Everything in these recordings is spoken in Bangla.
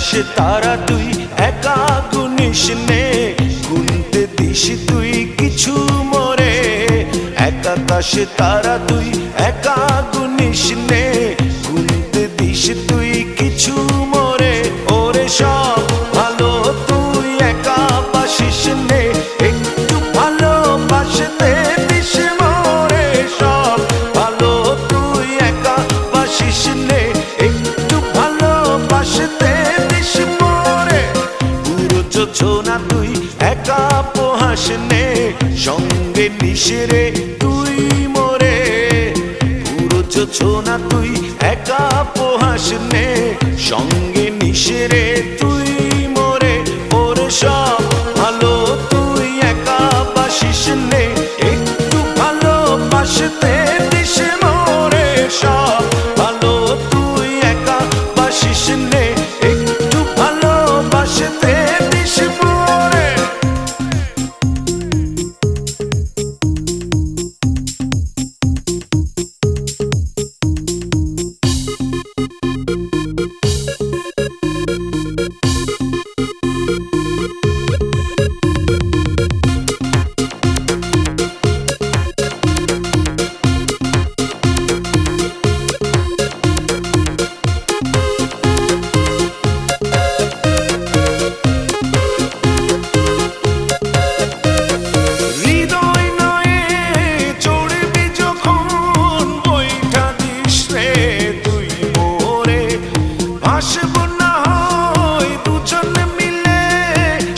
আকাশে তারা তুই একা গুনিস নে, গুনতে দিস তুই কিছু মোরে। এক আকাশে তারা তুই একা গুনিস নে, গুনতে দিস তুই কিছু মোরে। ওরে সব ভালো তুই একা বাসিস নে, একটু ভালোবাসতে দিস মোরে। সব ভালো তুই একা বাসিস নে, একটু ভালোবাসতে দিস মোরে। পুরো যোজনা তুই একা পোহাস নে, সঙ্গে নিস রে তুই মোরে। পুরো যোজনা তুই একা পোহাস নে, সঙ্গে নিস রে তুই মোরে। ওরে সব ভালো তুই একা বাসিস নে, একটু ভালোবাসতে দিস মোরে। সব ভালো তুই একা বাসিস নে, একটু ভালোবাসতে দিস মোরে।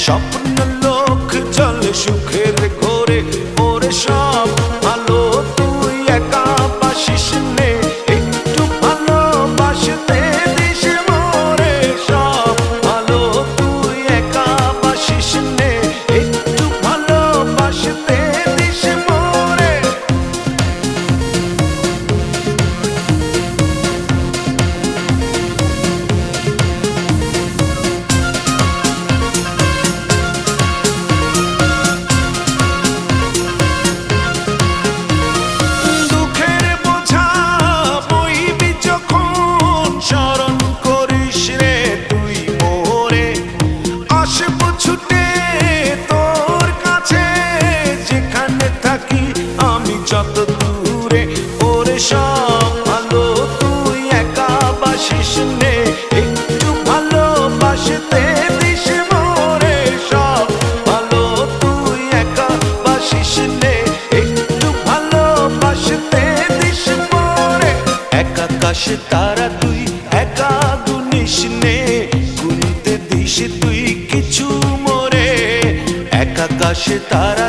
স্বপ্ন লোক চলে সুখের ঘরে। ওরে সব ভালো তুই একা বাসিস নে, একটু ভালোবাসতে দিস মোরে। সব ভালো তুই একা বাসিস নে, একটু ভালোবাসতে দিস মোরে। যত দূরে ওরে সব ভালো তুই একা বাসিস নে, একটু ভালোবাসতে দিস মোরে। সব ভালো তুই একা বাসিস নে, একটু ভালোবাসতে দিস মোরে। এক আকাশে তারা তুই একা গুনিস নে, গুনতে দিস তুই কিছু মোরে। এক আকাশে তারা